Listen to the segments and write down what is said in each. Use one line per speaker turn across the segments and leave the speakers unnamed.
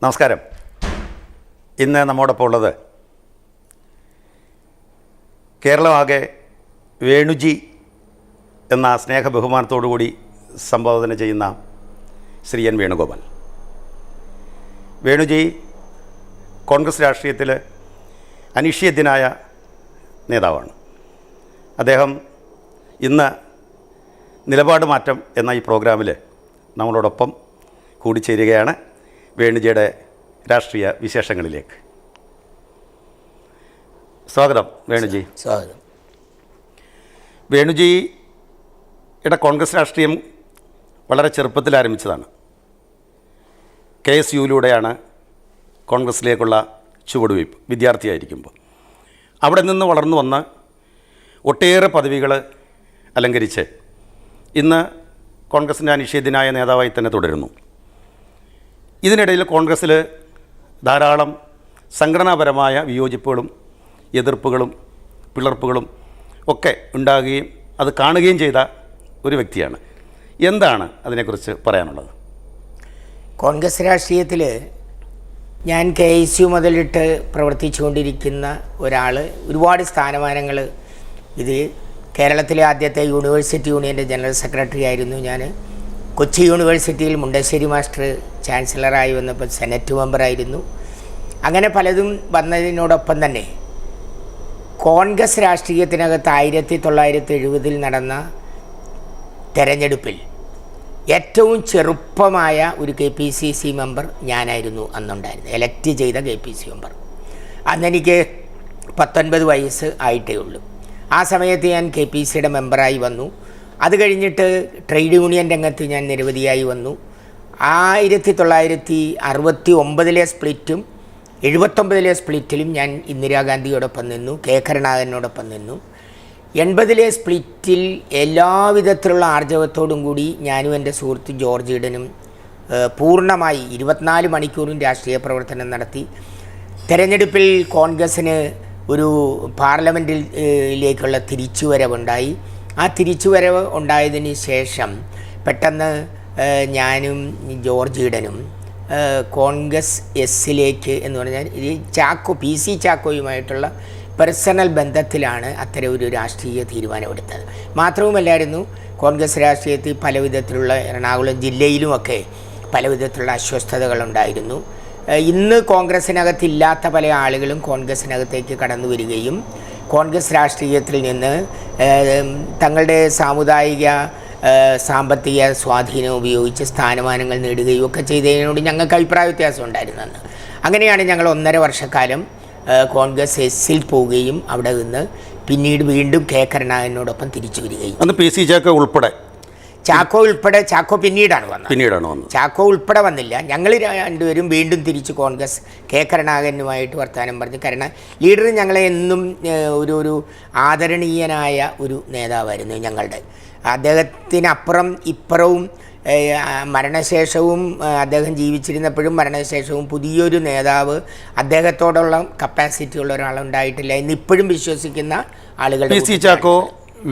നമസ്കാരം. ഇന്ന് നമ്മോടൊപ്പം ഉള്ളത് കേരളമാകെ വേണുജി എന്ന സ്നേഹ ബഹുമാനത്തോടുകൂടി സംബോധന ചെയ്യുന്ന ശ്രീ എൻ വേണുഗോപാൽ. വേണുജി കോൺഗ്രസ് രാഷ്ട്രീയത്തിൽ അനിഷേധ്യനായ നേതാവാണ്. അദ്ദേഹം ഇന്ന് നിലപാട് മാറ്റം എന്ന ഈ പ്രോഗ്രാമിൽ നമ്മളോടൊപ്പം കൂടിച്ചേരുകയാണ്. വേണുജിയുടെ രാഷ്ട്രീയ വിശേഷങ്ങളിലേക്ക് സ്വാഗതം. വേണുജി,
സ്വാഗതം.
വേണുജിയുടെ കോൺഗ്രസ് രാഷ്ട്രീയം വളരെ ചെറുപ്പത്തിൽ ആരംഭിച്ചതാണ്. KSUയിലൂടെയാണ് കോൺഗ്രസ്സിലേക്കുള്ള ചുവടുവയ്പ്. വിദ്യാർത്ഥിയായിരിക്കുമ്പോൾ അവിടെ നിന്ന് വളർന്നു വന്ന് ഒട്ടേറെ പദവികൾ അലങ്കരിച്ച് ഇന്ന് കോൺഗ്രസിൻ്റെ അനിഷേധ്യനായ നേതാവായി തന്നെ തുടരുന്നു. ഇതിനിടയിൽ കോൺഗ്രസ്സിൽ ധാരാളം സംഘടനാപരമായ വിയോജിപ്പുകളും എതിർപ്പുകളും പിളർപ്പുകളും ഒക്കെ ഉണ്ടാകുകയും അത് കാണുകയും ചെയ്ത ഒരു വ്യക്തിയാണ്. എന്താണ് അതിനെക്കുറിച്ച് പറയാനുള്ളത്?
കോൺഗ്രസ് രാഷ്ട്രീയത്തിൽ ഞാൻ KSU മുതലിട്ട് പ്രവർത്തിച്ചുകൊണ്ടിരിക്കുന്ന ഒരാൾ. ഒരുപാട് സ്ഥാനമാനങ്ങൾ. ഇത് കേരളത്തിലെ ആദ്യത്തെ യൂണിവേഴ്സിറ്റി യൂണിയൻ്റെ ജനറൽ സെക്രട്ടറി ആയിരുന്നു ഞാൻ. കൊച്ചി യൂണിവേഴ്സിറ്റിയിൽ മുണ്ടശ്ശേരി മാസ്റ്റർ ചാൻസലറായി വന്നപ്പോൾ സെനറ്റ് മെമ്പറായിരുന്നു. അങ്ങനെ പലതും വന്നതിനോടൊപ്പം തന്നെ കോൺഗ്രസ് രാഷ്ട്രീയത്തിനകത്ത് 1970 നടന്ന തെരഞ്ഞെടുപ്പിൽ ഏറ്റവും ചെറുപ്പമായ ഒരു KPCC മെമ്പർ ഞാനായിരുന്നു അന്നുണ്ടായിരുന്നത്. എലക്റ്റ് ചെയ്ത KPC മെമ്പർ. അന്നെനിക്ക് 19 വയസ്സ് ആയിട്ടേ ഉള്ളൂ. ആ സമയത്ത് ഞാൻ KPCയുടെ മെമ്പറായി വന്നു. അത് കഴിഞ്ഞിട്ട് ട്രേഡ് യൂണിയൻ രംഗത്ത് ഞാൻ നിരവധിയായി വന്നു. 1969 സ്പ്ലിറ്റും 79 സ്പ്ലിറ്റിലും ഞാൻ ഇന്ദിരാഗാന്ധിയോടൊപ്പം നിന്നു, K കരുണാകരനോടൊപ്പം നിന്നു. 80 സ്പ്ലിറ്റിൽ എല്ലാവിധത്തിലുള്ള ആർജവത്തോടും കൂടി ഞാനും എൻ്റെ സുഹൃത്ത് ജോർജ് ഈഡനും പൂർണ്ണമായി 24 മണിക്കൂറും രാഷ്ട്രീയ പ്രവർത്തനം നടത്തി. തെരഞ്ഞെടുപ്പിൽ കോൺഗ്രസ്സിന് ഒരു പാർലമെൻറ്റിലേക്കുള്ള തിരിച്ചുവരവുണ്ടായി. ആ തിരിച്ചുവരവ് ഉണ്ടായതിന് ശേഷം പെട്ടെന്ന് ഞാനും ജോർജ് ഈഡനും കോൺഗ്രസ് എസ്സിലേക്ക് എന്ന് പറഞ്ഞാൽ ഈ PC ചാക്കോയുമായിട്ടുള്ള പേഴ്സണൽ ബന്ധത്തിലാണ് അത്തരം ഒരു രാഷ്ട്രീയ തീരുമാനമെടുത്തത്. മാത്രവുമല്ലായിരുന്നു കോൺഗ്രസ് രാഷ്ട്രീയത്തിൽ പലവിധത്തിലുള്ള എറണാകുളം ജില്ലയിലുമൊക്കെ പലവിധത്തിലുള്ള അസ്വസ്ഥതകളുണ്ടായിരുന്നു. ഇന്ന് കോൺഗ്രസ്സിനകത്തില്ലാത്ത പല ആളുകളും കോൺഗ്രസ്സിനകത്തേക്ക് കടന്നു വരികയും കോൺഗ്രസ് രാഷ്ട്രീയത്തിൽ നിന്ന് തങ്ങളുടെ സാമുദായിക സാമ്പത്തിക സ്വാധീനം ഉപയോഗിച്ച് സ്ഥാനമാനങ്ങൾ നേടുകയും ഒക്കെ ചെയ്തതിനോട് ഞങ്ങൾക്ക് അഭിപ്രായ വ്യത്യാസം ഉണ്ടായിരുന്നെന്ന്. അങ്ങനെയാണ് ഞങ്ങൾ 1.5 വർഷക്കാലം കോൺഗ്രസ് എസ്സിൽ പോവുകയും അവിടെ നിന്ന് പിന്നീട് വീണ്ടും K കരുണാകരനോടൊപ്പം തിരിച്ചു വരികയും.
അന്ന് PC ചാക്കോ ഉൾപ്പെടെ
ചാക്കോ പിന്നീടാണ് വന്നത്. ചാക്കോ ഉൾപ്പെടെ വന്നില്ല. ഞങ്ങൾ രണ്ടുപേരും വീണ്ടും തിരിച്ച് കോൺഗ്രസ് K കരുണാകരനുമായിട്ട് വർത്തമാനം പറഞ്ഞ് ലീഡർ ഞങ്ങളെ എന്നും ഒരു ആദരണീയനായ ഒരു നേതാവായിരുന്നു ഞങ്ങളുടെ. അദ്ദേഹത്തിനപ്പുറം ഇപ്പുറവും മരണശേഷവും അദ്ദേഹം ജീവിച്ചിരുന്നപ്പോഴും മരണശേഷവും പുതിയൊരു നേതാവ് അദ്ദേഹത്തോടുള്ള കപ്പാസിറ്റി ഉള്ള ഒരാളുണ്ടായിട്ടില്ല എന്ന് ഇപ്പോഴും വിശ്വസിക്കുന്ന ആളുകൾ.
PC ചാക്കോ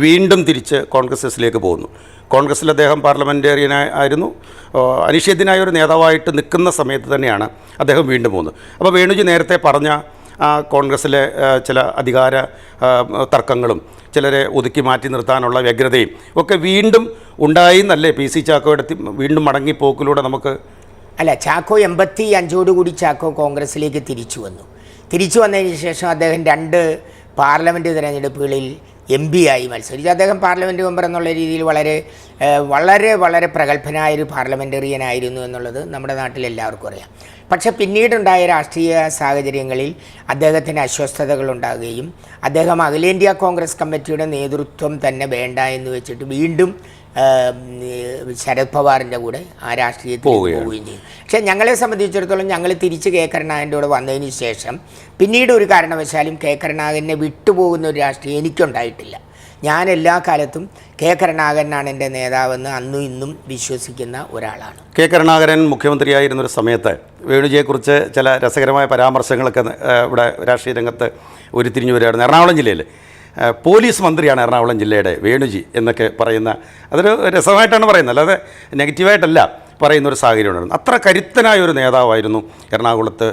വീണ്ടും തിരിച്ച് കോൺഗ്രസ് എസിലേക്ക് പോകുന്നു. കോൺഗ്രസ്സിൽ അദ്ദേഹം പാർലമെൻറ്റേറിയനായിരുന്നു. അനിഷേധ്യനായ ഒരു നേതാവായിട്ട് നിൽക്കുന്ന സമയത്ത് തന്നെയാണ് അദ്ദേഹം വീണ്ടും പോകുന്നത്. അപ്പോൾ വേണുജി നേരത്തെ പറഞ്ഞ കോൺഗ്രസ്സിലെ ചില അധികാര തർക്കങ്ങളും ചിലരെ ഒതുക്കി മാറ്റി നിർത്താനുള്ള വ്യഗ്രതയും ഒക്കെ വീണ്ടും ഉണ്ടായി എന്നല്ലേ PC ചാക്കോയുടെ വീണ്ടും മടങ്ങിപ്പോക്കിലൂടെ നമുക്ക്?
അല്ല, ചാക്കോ 85 ചാക്കോ കോൺഗ്രസ്സിലേക്ക് തിരിച്ചു വന്നതിന് ശേഷം അദ്ദേഹം 2 പാർലമെൻറ്റ് തിരഞ്ഞെടുപ്പുകളിൽ MP ആയി മത്സരിച്ചു. അദ്ദേഹം പാർലമെൻറ്റ് മെമ്പർ എന്നുള്ള രീതിയിൽ വളരെ വളരെ വളരെ പ്രഗത്ഭനായൊരു പാർലമെൻറ്റേറിയനായിരുന്നു എന്നുള്ളത് നമ്മുടെ നാട്ടിൽ എല്ലാവർക്കും അറിയാം. പക്ഷേ പിന്നീടുണ്ടായ രാഷ്ട്രീയ സാഹചര്യങ്ങളിൽ അദ്ദേഹത്തിന് അസ്വസ്ഥതകളുണ്ടാകുകയും അദ്ദേഹം അഖിലേന്ത്യാ കോൺഗ്രസ് കമ്മിറ്റിയുടെ നേതൃത്വം തന്നെ വേണ്ട എന്ന് വെച്ചിട്ട് വീണ്ടും ശരത് പവാറിൻ്റെ കൂടെ ആ രാഷ്ട്രീയത്തിൽ പോവുകയും ചെയ്തു. പക്ഷേ ഞങ്ങളെ സംബന്ധിച്ചിടത്തോളം ഞങ്ങൾ തിരിച്ച് K കരുണാകരൻ്റെ കൂടെ വന്നതിന് ശേഷം പിന്നീട് ഒരു കാരണവശാലും K കരുണാകരനെ വിട്ടുപോകുന്ന ഒരു രാഷ്ട്രീയം എനിക്കുണ്ടായിട്ടില്ല. ഞാൻ എല്ലാ കാലത്തും K കരുണാകരനാണ് എൻ്റെ നേതാവെന്ന് അന്നും ഇന്നും വിശ്വസിക്കുന്ന ഒരാളാണ്.
K കരുണാകരൻ മുഖ്യമന്ത്രിയായിരുന്നൊരു സമയത്ത് വേണുജിയെക്കുറിച്ച് ചില രസകരമായ പരാമർശങ്ങളൊക്കെ ഇവിടെ രാഷ്ട്രീയ രംഗത്ത് ഉരുത്തിരിഞ്ഞു വരികയായിരുന്നു. എറണാകുളം ജില്ലയിൽ പോലീസ് മന്ത്രിയാണ് എറണാകുളം ജില്ലയുടെ വേണുജി എന്നൊക്കെ പറയുന്ന, അതൊരു രസമായിട്ടാണ് പറയുന്നത്, അല്ലാതെ നെഗറ്റീവായിട്ടല്ല. പറയുന്നൊരു സാഹചര്യം ഉണ്ടായിരുന്നു. അത്ര കരുത്തനായ ഒരു നേതാവായിരുന്നു എറണാകുളത്ത്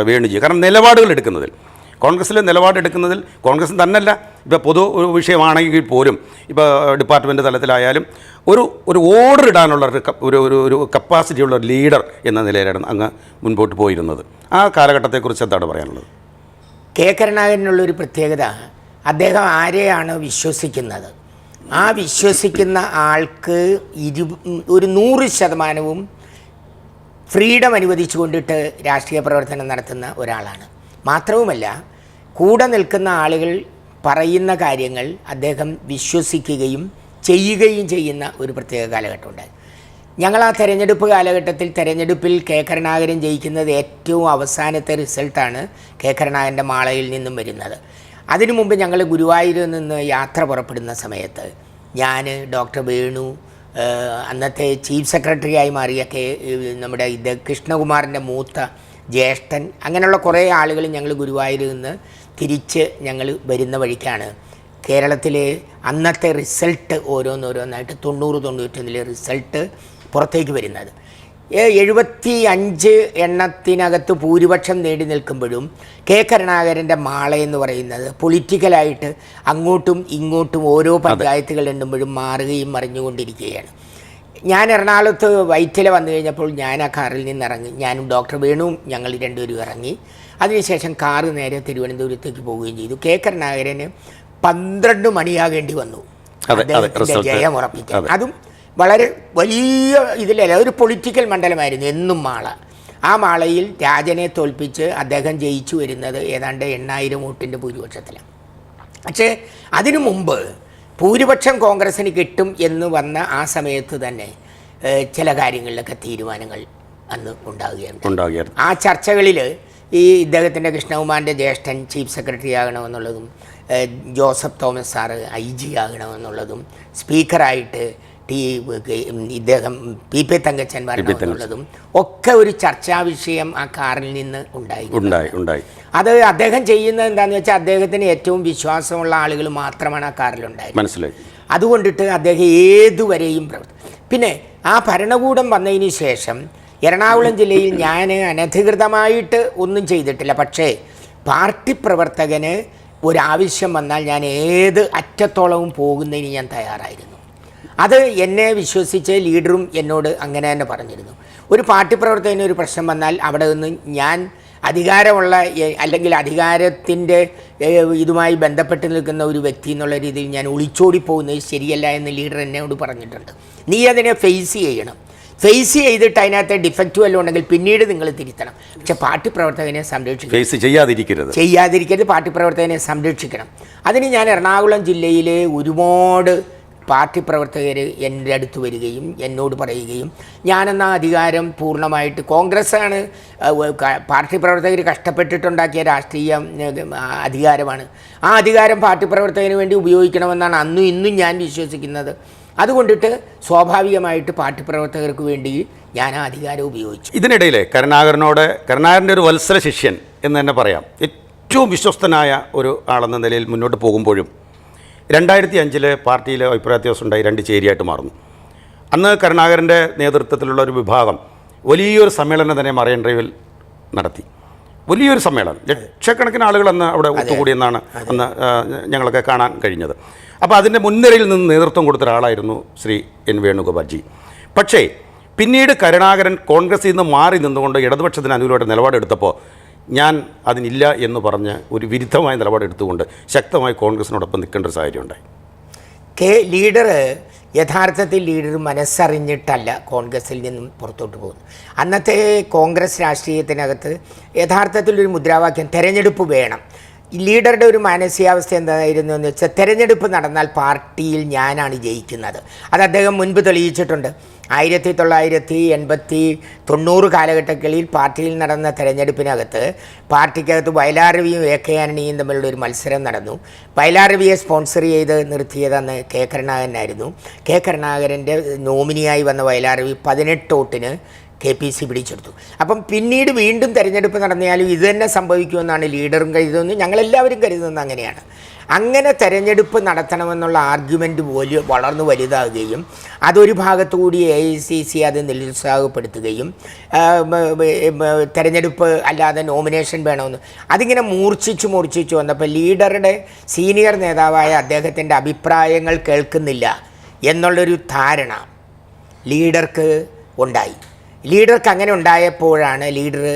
വേണുജി. കാരണം നിലപാടുകൾ എടുക്കുന്നതിൽ, കോൺഗ്രസ്സിൽ നിലപാടെടുക്കുന്നതിൽ കോൺഗ്രസ് തന്നെയല്ല, ഇപ്പോൾ പൊതു വിഷയമാണെങ്കിൽ പോലും ഇപ്പോൾ ഡിപ്പാർട്ട്മെൻറ്റ് തലത്തിലായാലും ഒരു ഓർഡർ ഇടാനുള്ള ഒരു കപ്പാസിറ്റി ഉള്ള ഒരു ലീഡർ എന്ന നിലയിലാണ് അങ്ങ് മുൻപോട്ട് പോയിരുന്നത്. ആ കാലഘട്ടത്തെക്കുറിച്ച് എന്താണ് പറയാനുള്ളത്?
കെ കരുണാകരനുള്ളൊരു പ്രത്യേകത, അദ്ദേഹം ആരെയാണ് വിശ്വസിക്കുന്നത്, ആ വിശ്വസിക്കുന്ന ആൾക്ക് ഒരു 100% ഫ്രീഡം അനുവദിച്ചു കൊണ്ടിട്ട് രാഷ്ട്രീയ പ്രവർത്തനം നടത്തുന്ന ഒരാളാണ്. മാത്രവുമല്ല, കൂടെ നിൽക്കുന്ന ആളുകൾ പറയുന്ന കാര്യങ്ങൾ അദ്ദേഹം വിശ്വസിക്കുകയും ചെയ്യുകയും ചെയ്യുന്ന ഒരു പ്രത്യേക കാലഘട്ടമുണ്ട്. ഞങ്ങൾ ആ തെരഞ്ഞെടുപ്പ് കാലഘട്ടത്തിൽ തെരഞ്ഞെടുപ്പിൽ കെ കരുണാകരൻ ജയിക്കുന്നത് ഏറ്റവും അവസാനത്തെ റിസൾട്ടാണ് കെ കരുണാകരൻ്റെ മാളയിൽ നിന്നും വരുന്നത്. അതിനു മുമ്പ് ഞങ്ങൾ ഗുരുവായൂരിൽ നിന്ന് യാത്ര പുറപ്പെടുന്ന സമയത്ത് ഞാൻ, ഡോക്ടർ വേണു, അന്നത്തെ ചീഫ് സെക്രട്ടറിയായി മാറിയ നമ്മുടെ കൃഷ്ണകുമാറിൻ്റെ മൂത്ത ജ്യേഷ്ഠൻ, അങ്ങനെയുള്ള കുറേ ആളുകൾ ഞങ്ങൾ ഗുരുവായൂരിൽ നിന്ന് തിരിച്ച് ഞങ്ങൾ വരുന്ന വഴിക്കാണ് കേരളത്തിലെ അന്നത്തെ റിസൾട്ട് ഓരോന്നായിട്ട് 90-91 റിസൾട്ട് പുറത്തേക്ക് വരുന്നത്. 75 എണ്ണത്തിനകത്ത് ഭൂരിപക്ഷം നേടി നിൽക്കുമ്പോഴും കെ കരുണാകരൻ്റെ മാള എന്ന് പറയുന്നത് പൊളിറ്റിക്കലായിട്ട് അങ്ങോട്ടും ഇങ്ങോട്ടും ഓരോ പഞ്ചായത്തുകൾ എണ്ണുമ്പോഴും മാറുകയും മറിഞ്ഞുകൊണ്ടിരിക്കുകയാണ്. ഞാൻ എറണാകുളത്ത് വൈറ്റില വന്നു കഴിഞ്ഞപ്പോൾ ഞാൻ ആ കാറിൽ നിന്ന് ഇറങ്ങി, ഞാനും ഡോക്ടർ വേണുവും ഞങ്ങൾ രണ്ടുപേരും ഇറങ്ങി. അതിനുശേഷം കാറ് നേരെ തിരുവനന്തപുരത്തേക്ക് പോവുകയും ചെയ്തു. കെ കരുണാകരന് 12 മണിയാകേണ്ടി വന്നു അദ്ദേഹത്തിൻ്റെ ജയം ഉറപ്പിക്കാൻ. അതും വളരെ വലിയ ഇതിലല്ല, ഒരു പൊളിറ്റിക്കൽ മണ്ഡലമായിരുന്നു എന്നും മാള. ആ മാളയിൽ രാജനെ തോൽപ്പിച്ച് അദ്ദേഹം ജയിച്ചു വരുന്നത് ഏതാണ്ട് 8000 വോട്ടിൻ്റെ ഭൂരിപക്ഷത്തിലാണ്. പക്ഷേ അതിനു മുമ്പ് ഭൂരിപക്ഷം കോൺഗ്രസ്സിന് കിട്ടും എന്ന് വന്ന ആ സമയത്ത് തന്നെ ചില കാര്യങ്ങളിലൊക്കെ തീരുമാനങ്ങൾ അന്ന് ഉണ്ടാകുകയാണ്. ആ ചർച്ചകളിൽ ഈ ഇദ്ദേഹത്തിൻ്റെ കൃഷ്ണകുമാറിൻ്റെ ജ്യേഷ്ഠൻ ചീഫ് സെക്രട്ടറി ആകണമെന്നുള്ളതും, ജോസഫ് തോമസ് സാറ് IG ആകണമെന്നുള്ളതും, സ്പീക്കറായിട്ട് ഇദ്ദേഹം PP തങ്കച്ചൻ വരണമെന്നുള്ളതും ഒക്കെ ഒരു ചർച്ചാ വിഷയം ആ കാറിൽ നിന്ന് ഉണ്ടായി. അത് അദ്ദേഹം ചെയ്യുന്നത് എന്താണെന്ന് വെച്ചാൽ അദ്ദേഹത്തിന് ഏറ്റവും വിശ്വാസമുള്ള ആളുകൾ മാത്രമാണ് ആ കാറിലുണ്ടായത്.
മനസ്സിലായി.
അതുകൊണ്ടിട്ട് അദ്ദേഹം ഏതുവരെയും പിന്നെ ആ ഭരണകൂടം വന്നതിന് ശേഷം എറണാകുളം ജില്ലയിൽ ഞാൻ അനധികൃതമായിട്ട് ഒന്നും ചെയ്തിട്ടില്ല. പക്ഷേ പാർട്ടി പ്രവർത്തകന് ഒരാവശ്യം വന്നാൽ ഞാൻ ഏത് അറ്റത്തോളവും പോകുന്നതിന് ഞാൻ തയ്യാറായിരുന്നു. അത് എന്നെ വിശ്വസിച്ച് ലീഡറും എന്നോട് അങ്ങനെ തന്നെ പറഞ്ഞിരുന്നു. ഒരു പാർട്ടി പ്രവർത്തകന് ഒരു പ്രശ്നം വന്നാൽ അവിടെ നിന്ന് ഞാൻ അധികാരമുള്ള അല്ലെങ്കിൽ അധികാരത്തിൻ്റെ ഇതുമായി ബന്ധപ്പെട്ട് നിൽക്കുന്ന ഒരു വ്യക്തി എന്നുള്ള രീതിയിൽ ഞാൻ ഒളിച്ചോടി പോകുന്നത് ശരിയല്ല എന്ന് ലീഡർ എന്നോട് പറഞ്ഞിട്ടുണ്ട്. നീ അതിനെ ഫേസ് ചെയ്യണം, ഫേസ് ചെയ്തിട്ട് അതിനകത്ത് ഡിഫക്റ്റ് വല്ലതും ഉണ്ടെങ്കിൽ പിന്നീട് നിങ്ങൾ തിരുത്തണം. പക്ഷേ പാർട്ടി പ്രവർത്തകനെ സംരക്ഷിക്കണം, ചെയ്യാതിരിക്കരുത്, പാർട്ടി പ്രവർത്തകനെ സംരക്ഷിക്കണം. അതിന് ഞാൻ എറണാകുളം ജില്ലയിലെ ഒരുപാട് പാർട്ടി പ്രവർത്തകർ എൻ്റെ അടുത്ത് വരികയും എന്നോട് പറയുകയും ഞാനെന്ന അധികാരം പൂർണ്ണമായിട്ട് കോൺഗ്രസ്സാണ്, പാർട്ടി പ്രവർത്തകർ കഷ്ടപ്പെട്ടിട്ടുണ്ടാക്കിയ രാഷ്ട്രീയ അധികാരമാണ്, ആ അധികാരം പാർട്ടി പ്രവർത്തകന് വേണ്ടി ഉപയോഗിക്കണമെന്നാണ് അന്നും ഇന്നും ഞാൻ വിശ്വസിക്കുന്നത്. അതുകൊണ്ടിട്ട് സ്വാഭാവികമായിട്ട് പാർട്ടി പ്രവർത്തകർക്ക് വേണ്ടി ഞാൻ ആ അധികാരം ഉപയോഗിച്ചു.
ഇതിനിടയിൽ കരുണാകരൻ്റെ ഒരു വത്സല ശിഷ്യൻ എന്ന് തന്നെ പറയാം, ഏറ്റവും വിശ്വസ്തനായ ഒരു ആളെന്ന നിലയിൽ മുന്നോട്ട് പോകുമ്പോഴും 2005 പാർട്ടിയിൽ അഭിപ്രായ വ്യത്യാസം ഉണ്ടായി, 2 ചേരിയായിട്ട് മാറുന്നു. അന്ന് കരുണാകരൻ്റെ നേതൃത്വത്തിലുള്ള ഒരു വിഭാഗം വലിയൊരു സമ്മേളനം തന്നെ മറൈൻ ഡ്രൈവിൽ നടത്തി. വലിയൊരു സമ്മേളനം, ലക്ഷക്കണക്കിന് ആളുകൾ അന്ന് അവിടെ ഒത്തുകൂടിയെന്നാണ് അന്ന് ഞങ്ങളൊക്കെ കാണാൻ കഴിഞ്ഞത്. അപ്പോൾ അതിൻ്റെ മുൻനിരയിൽ നിന്ന് നേതൃത്വം കൊടുത്ത ഒരാളായിരുന്നു ശ്രീ N. വേണുഗോപാൽജി. പക്ഷേ പിന്നീട് കരുണാകരൻ കോൺഗ്രസിൽ നിന്ന് മാറി നിന്നുകൊണ്ട് ഇടതുപക്ഷത്തിന് അനുകൂലമായിട്ട് നിലപാടെടുത്തപ്പോൾ ഞാൻ അതിനില്ല എന്ന് പറഞ്ഞ് ഒരു വിരുദ്ധമായ നിലപാടെടുത്തുകൊണ്ട് ശക്തമായി കോൺഗ്രസിനോടൊപ്പം നിൽക്കേണ്ട ഒരു സാഹചര്യം ഉണ്ടായി.
യഥാർത്ഥത്തിൽ ലീഡർ മനസ്സറിഞ്ഞിട്ടല്ല കോൺഗ്രസിൽ നിന്നും പുറത്തോട്ട് പോകുന്നു. അന്നത്തെ കോൺഗ്രസ് രാഷ്ട്രീയത്തിനകത്ത് യഥാർത്ഥത്തിലൊരു മുദ്രാവാക്യം തെരഞ്ഞെടുപ്പ് വേണം. ലീഡറുടെ ഒരു മാനസികാവസ്ഥ എന്തായിരുന്നു എന്ന് വെച്ചാൽ തെരഞ്ഞെടുപ്പ് നടന്നാൽ പാർട്ടിയിൽ ഞാനാണ് ജയിക്കുന്നത്. അത് അദ്ദേഹം മുൻപ് തെളിയിച്ചിട്ടുണ്ട്. 1980-90 കാലഘട്ടങ്ങളിൽ പാർട്ടിയിൽ നടന്ന തെരഞ്ഞെടുപ്പിനകത്ത് പാർട്ടിക്കകത്ത് വയലാർ രവിയും AK ആന്റണിയും തമ്മിലുള്ള ഒരു മത്സരം നടന്നു. വയലാർ രവിയെ സ്പോൺസർ ചെയ്ത് നിർത്തിയതെന്ന് കെ കരുണാകരനായിരുന്നു. കെ കരുണാകരൻ്റെ നോമിനിയായി വന്ന വയലാർ രവി 18 വോട്ടിന് KPC പിടിച്ചെടുത്തു. അപ്പം പിന്നീട് വീണ്ടും തെരഞ്ഞെടുപ്പ് നടന്നാലും ഇത് തന്നെ സംഭവിക്കുമെന്നാണ് ലീഡറും കരുതുന്നത്, ഞങ്ങളെല്ലാവരും കരുതുന്നത് അങ്ങനെയാണ്. അങ്ങനെ തെരഞ്ഞെടുപ്പ് നടത്തണമെന്നുള്ള ആർഗ്യുമെൻ്റ് വളർന്നു വലുതാകുകയും അതൊരു ഭാഗത്തുകൂടി AICC അത് നിരുത്സാഹപ്പെടുത്തുകയും തെരഞ്ഞെടുപ്പ് അല്ലാതെ നോമിനേഷൻ വേണമെന്ന് അതിങ്ങനെ മൂർച്ഛിച്ചു വന്നപ്പോൾ ലീഡറുടെ സീനിയർ നേതാവായ അദ്ദേഹത്തിൻ്റെ അഭിപ്രായങ്ങൾ കേൾക്കുന്നില്ല എന്നുള്ളൊരു ധാരണ ലീഡർക്ക് ഉണ്ടായി. ലീഡർക്ക് അങ്ങനെ ഉണ്ടായപ്പോഴാണ് ലീഡർ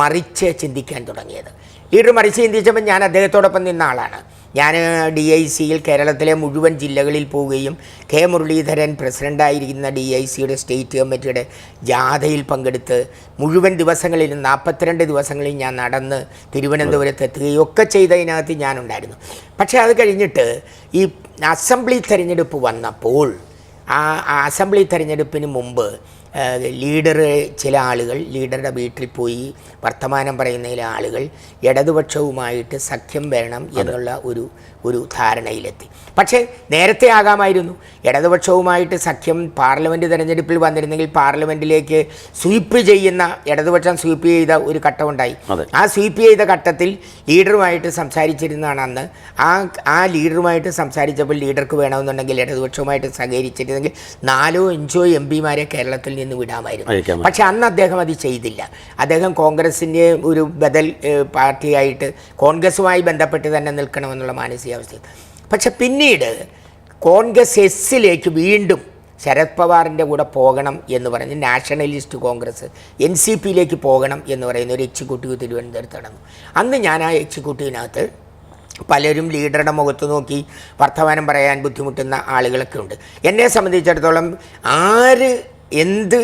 മറിച്ച് ചിന്തിക്കാൻ തുടങ്ങിയത്. ലീഡർ മറിച്ച് ചിന്തിച്ചപ്പോൾ ഞാൻ അദ്ദേഹത്തോടൊപ്പം നിന്ന ആളാണ്. ഞാൻ DICയിൽ കേരളത്തിലെ മുഴുവൻ ജില്ലകളിൽ പോവുകയും K. മുരളീധരൻ പ്രസിഡൻ്റായിരിക്കുന്ന DICയുടെ സ്റ്റേറ്റ് കമ്മിറ്റിയുടെ ജാഥയിൽ പങ്കെടുത്ത് മുഴുവൻ ദിവസങ്ങളിലും 42 ദിവസങ്ങളിൽ ഞാൻ നടന്ന് തിരുവനന്തപുരത്ത് എത്തുകയും ഒക്കെ ചെയ്തതിനകത്ത് ഞാനുണ്ടായിരുന്നു. പക്ഷേ അത് കഴിഞ്ഞിട്ട് ഈ അസംബ്ലി തെരഞ്ഞെടുപ്പ് വന്നപ്പോൾ ആ അസംബ്ലി തെരഞ്ഞെടുപ്പിന് മുമ്പ് ചില ആളുകൾ ലീഡറുടെ വീട്ടിൽ പോയി വർത്തമാനം പറയുന്നതിലെ ആളുകൾ ഇടതുപക്ഷവുമായിട്ട് സഖ്യം വേണം എന്നുള്ള ഒരു ധാരണയിലെത്തി. പക്ഷേ നേരത്തെ ആകാമായിരുന്നു. ഇടതുപക്ഷവുമായിട്ട് സഖ്യം പാർലമെൻറ്റ് തെരഞ്ഞെടുപ്പിൽ വന്നിരുന്നെങ്കിൽ പാർലമെൻറ്റിലേക്ക് ഇടതുപക്ഷം സ്വീപ്പ് ചെയ്ത ഒരു ഘട്ടമുണ്ടായി. ആ സ്വീപ്പ് ചെയ്ത ഘട്ടത്തിൽ ലീഡറുമായിട്ട് സംസാരിച്ചിരുന്നതാണ് അന്ന്. ആ ലീഡറുമായിട്ട് സംസാരിച്ചപ്പോൾ ലീഡർക്ക് വേണമെന്നുണ്ടെങ്കിൽ ഇടതുപക്ഷവുമായിട്ട് സഹകരിച്ചിരുന്നെങ്കിൽ 4-5 MPമാരെ കേരളത്തിൽ നിന്ന് വിടാമായിരുന്നു. പക്ഷെ അന്ന് അദ്ദേഹം അത് ചെയ്തില്ല. അദ്ദേഹം കോൺഗ്രസിൻ്റെ ഒരു ബദൽ പാർട്ടിയായിട്ട് കോൺഗ്രസുമായി ബന്ധപ്പെട്ട് തന്നെ നിൽക്കണമെന്നുള്ള മാനസികാവസ്ഥ. പക്ഷെ പിന്നീട് കോൺഗ്രസ് എസ്സിലേക്ക് വീണ്ടും ശരത് പവാറിൻ്റെ കൂടെ പോകണം എന്ന് പറഞ്ഞ് നാഷണലിസ്റ്റ് കോൺഗ്രസ് NCPയിലേക്ക് പോകണം എന്ന് പറയുന്ന ഒരു എക്സിക്യൂട്ടീവ് തിരുവനന്തപുരത്ത് നടന്നു. അന്ന് ഞാൻ ആ എക്സിക്യൂട്ടീവിനകത്ത് പലരും ലീഡറുടെ മുഖത്ത് നോക്കി വർത്തമാനം പറയാൻ ബുദ്ധിമുട്ടുന്ന ആളുകളൊക്കെ ഉണ്ട്. എന്നെ സംബന്ധിച്ചിടത്തോളം ആര് എന്ത്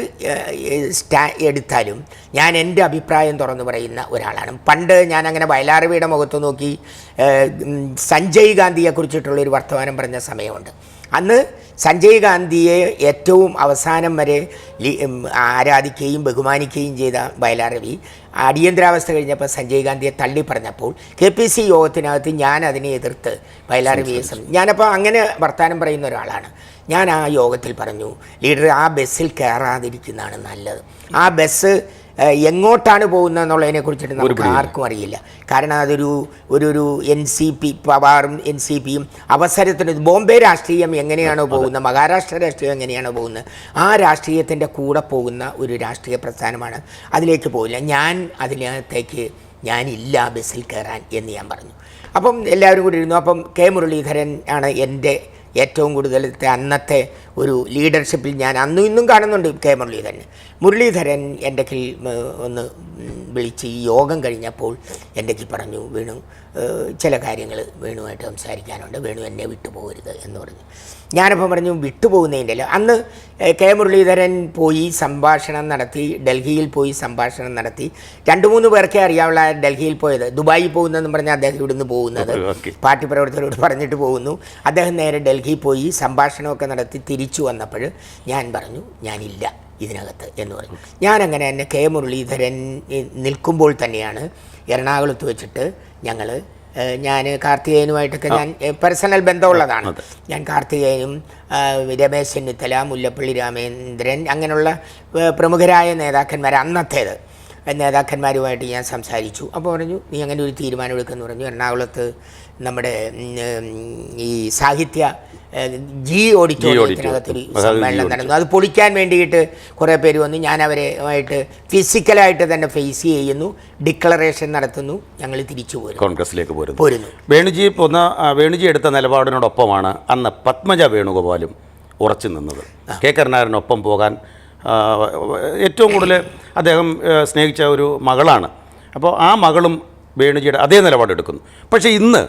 എടുത്താലും ഞാൻ എൻ്റെ അഭിപ്രായം തുറന്നു പറയുന്ന ഒരാളാണ്. പണ്ട് ഞാൻ അങ്ങനെ വയലാറിവിയുടെ മുഖത്ത് നോക്കി സഞ്ജയ് ഗാന്ധിയെക്കുറിച്ചിട്ടുള്ളൊരു വർത്തമാനം പറഞ്ഞ സമയമുണ്ട്. അന്ന് സഞ്ജയ് ഗാന്ധിയെ ഏറ്റവും അവസാനം വരെ ആരാധിക്കുകയും ബഹുമാനിക്കുകയും ചെയ്ത വയലാരവി അടിയന്തരാവസ്ഥ കഴിഞ്ഞപ്പോൾ സഞ്ജയ് ഗാന്ധിയെ തള്ളി പറഞ്ഞപ്പോൾ KPC യോഗത്തിനകത്ത് ഞാൻ അതിനെ എതിർത്ത് വയലാരവിയെ ഞാനപ്പോൾ അങ്ങനെ വർത്തമാനം പറയുന്ന ഒരാളാണ്. ഞാൻ ആ യോഗത്തിൽ പറഞ്ഞു, ലീഡർ ആ ബസ്സിൽ കയറാതിരിക്കുന്നതാണ് നല്ലത്. ആ ബസ് എങ്ങോട്ടാണ് പോകുന്നതെന്നുള്ളതിനെ കുറിച്ചിട്ട് നമുക്ക് ആർക്കും അറിയില്ല. കാരണം ഒരു NCP പവാറും NCPയും അവസരത്തിന് ബോംബെ രാഷ്ട്രീയം എങ്ങനെയാണോ പോകുന്നത്, മഹാരാഷ്ട്ര രാഷ്ട്രീയം എങ്ങനെയാണോ പോകുന്നത്, ആ രാഷ്ട്രീയത്തിൻ്റെ കൂടെ പോകുന്ന ഒരു രാഷ്ട്രീയ പ്രസ്ഥാനമാണ്. അതിലേക്ക് പോയില്ല. അതിനകത്തേക്ക് ഞാനില്ല ബസ്സിൽ കയറാൻ എന്ന് ഞാൻ പറഞ്ഞു. അപ്പം എല്ലാവരും കൂടി ഇരുന്നു. അപ്പം K. മുരളീധരൻ ആണ് എൻ്റെ ഏറ്റവും കൂടുതലത്തെ അന്നത്തെ ഒരു ലീഡർഷിപ്പിൽ ഞാൻ അന്നും ഇന്നും കാണുന്നുണ്ട് K. മുരളീധരൻ എൻ്റെ ഒന്ന് വിളിച്ച് ഈ യോഗം കഴിഞ്ഞപ്പോൾ എൻ്റെ പറഞ്ഞു, വേണു ചില കാര്യങ്ങൾ വേണുമായിട്ട് സംസാരിക്കാനുണ്ട്, വേണു എന്നെ വിട്ടുപോകരുത് എന്ന് പറഞ്ഞു. ഞാനപ്പോൾ പറഞ്ഞു വിട്ടുപോകുന്നതിൻ്റെ അല്ല. അന്ന് K. മുരളീധരൻ പോയി സംഭാഷണം നടത്തി, ഡൽഹിയിൽ പോയി സംഭാഷണം നടത്തി. 2-3 പേർക്കേ അറിയാവുള്ള ഡൽഹിയിൽ പോയത്. ദുബായിൽ പോകുന്നതെന്ന് പറഞ്ഞാൽ അദ്ദേഹം ഇവിടുന്ന് പോകുന്നത് പാർട്ടി പ്രവർത്തകരോട് പറഞ്ഞിട്ട് പോകുന്നു. അദ്ദേഹം നേരെ ഡൽഹിയിൽ പോയി സംഭാഷണമൊക്കെ നടത്തി തിരിച്ചു വന്നപ്പോൾ ഞാൻ പറഞ്ഞു ഞാനില്ല ഇതിനകത്ത് എന്ന് പറഞ്ഞു. ഞാനങ്ങനെ തന്നെ K. മുരളീധരൻ നിൽക്കുമ്പോൾ തന്നെയാണ് എറണാകുളത്ത് വെച്ചിട്ട് ഞാൻ കാർത്തികേയനുമായിട്ടൊക്കെ ഞാൻ പേഴ്സണൽ ബന്ധമുള്ളതാണ്. ഞാൻ കാർത്തികേയനും രമേശ് ചെന്നിത്തല, മുല്ലപ്പള്ളി രാമചന്ദ്രൻ അങ്ങനെയുള്ള പ്രമുഖരായ അന്നത്തേത് നേതാക്കന്മാരുമായിട്ട് ഞാൻ സംസാരിച്ചു. അപ്പോൾ പറഞ്ഞു നീ അങ്ങനെ ഒരു തീരുമാനം എടുക്കുമെന്ന് പറഞ്ഞു. എറണാകുളത്ത് നമ്മുടെ ഈ സാഹിത്യ ഓഡിറ്റോറിയത്തിനകത്തൊരു സമ്മേളനം നടന്നു. അത് പൊളിക്കാൻ വേണ്ടിയിട്ട് കുറേ പേര് വന്നു. ഞാൻ അവരുമായിട്ട് ഫിസിക്കലായിട്ട് തന്നെ ഫേസ് ചെയ്യുന്നു, ഡിക്ലറേഷൻ നടത്തുന്നു, ഞങ്ങൾ തിരിച്ചു
കോൺഗ്രസിലേക്ക് പോരുന്നു. വേണുജി എടുത്ത നിലപാടിനോടൊപ്പമാണ് അന്ന് പത്മജ വേണുഗോപാലും ഉറച്ചു നിന്നത്. K. കരുണാകരനൊപ്പം പോകാൻ ഏറ്റവും കൂടുതൽ അദ്ദേഹം സ്നേഹിച്ച ഒരു മകളാണ്. അപ്പോൾ ആ മകളും വേണുജിയുടെ അതേ നിലപാടെടുക്കുന്നു. പക്ഷേ ഇന്ന്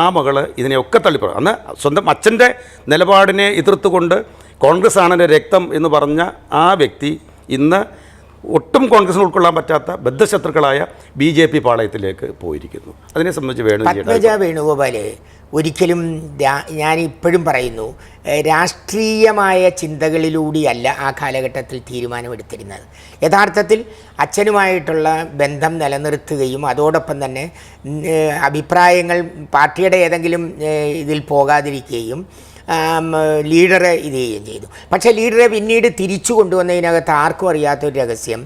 ആ മകൾ ഇതിനെയൊക്കെ തള്ളിപ്പറയും. അന്ന് സ്വന്തം അച്ഛൻ്റെ നിലപാടിനെ എതിർത്തുകൊണ്ട് കോൺഗ്രസ് ആണ് എൻ്റെ രക്തം എന്ന് പറഞ്ഞ ആ വ്യക്തി ഇന്ന് ഒട്ടും കോൺഗ്രസിന് ഉൾക്കൊള്ളാൻ പറ്റാത്ത ബദ്ധശത്രുക്കളായ BJP പാളയത്തിലേക്ക് പോയിരിക്കുന്നു. അതിനെ സംബന്ധിച്ച്
പത്മജ വേണുഗോപാൽ ഒരിക്കലും ഞാനിപ്പോഴും പറയുന്നു, രാഷ്ട്രീയമായ ചിന്തകളിലൂടെയല്ല ആ കാലഘട്ടത്തിൽ തീരുമാനമെടുത്തിരുന്നത്. യഥാർത്ഥത്തിൽ അച്ഛനുമായിട്ടുള്ള ബന്ധം നിലനിർത്തുകയും അതോടൊപ്പം തന്നെ അഭിപ്രായങ്ങൾ പാർട്ടിയുടെ ഏതെങ്കിലും ഇതിൽ പോകാതിരിക്കുകയും ലീഡറെ ഇത് ചെയ്യുകയും ചെയ്തു. പക്ഷേ ലീഡറെ പിന്നീട് തിരിച്ചു കൊണ്ടുവന്നതിനകത്ത് ആർക്കും അറിയാത്തൊരു രഹസ്യം,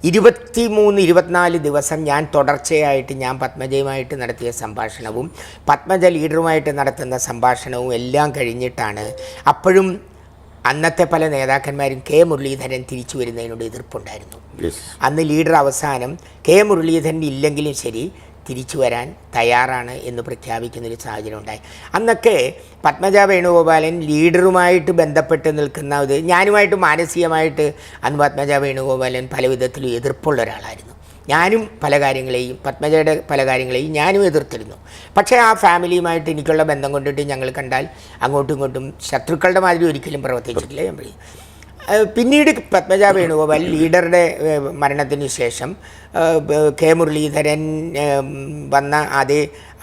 24 ദിവസം ഞാൻ തുടർച്ചയായിട്ട് ഞാൻ പത്മജയുമായിട്ട് നടത്തിയ സംഭാഷണവും പത്മജ ലീഡറുമായിട്ട് നടത്തുന്ന സംഭാഷണവും എല്ലാം കഴിഞ്ഞിട്ടാണ് അപ്പോഴും അന്നത്തെ പല നേതാക്കന്മാരും കെ മുരളീധരൻ തിരിച്ചു വരുന്നതിനോട് എതിർപ്പുണ്ടായിരുന്നു. അന്ന് ലീഡർ അവസാനം കെ മുരളീധരൻ ഇല്ലെങ്കിലും ശരി തിരിച്ചു വരാൻ തയ്യാറാണ് എന്ന് പ്രഖ്യാപിക്കുന്നൊരു സാഹചര്യം ഉണ്ടായി. അന്നൊക്കെ പത്മജ വേണുഗോപാലൻ ലീഡറുമായിട്ട് ബന്ധപ്പെട്ട് നിൽക്കുന്ന ഇത് ഞാനുമായിട്ട് മാനസികമായിട്ട് അന്ന് പത്മജ വേണുഗോപാലൻ പല വിധത്തിലും എതിർപ്പുള്ള ഒരാളായിരുന്നു. ഞാനും പല കാര്യങ്ങളെയും പത്മജയുടെ പല കാര്യങ്ങളെയും ഞാനും എതിർത്തിരുന്നു. പക്ഷേ ആ ഫാമിലിയുമായിട്ട് എനിക്കുള്ള ബന്ധം കൊണ്ടിട്ട് ഞങ്ങൾ കണ്ടാൽ അങ്ങോട്ടും ഇങ്ങോട്ടും ശത്രുക്കളുടെ മാതിരി ഒരിക്കലും പ്രവർത്തിച്ചിട്ടില്ല ഞാൻ പറയും. പിന്നീട് പത്മജ വേണുഗോപാൽ ലീഡറുടെ മരണത്തിന് ശേഷം കെ മുരളീധരൻ വന്ന അതേ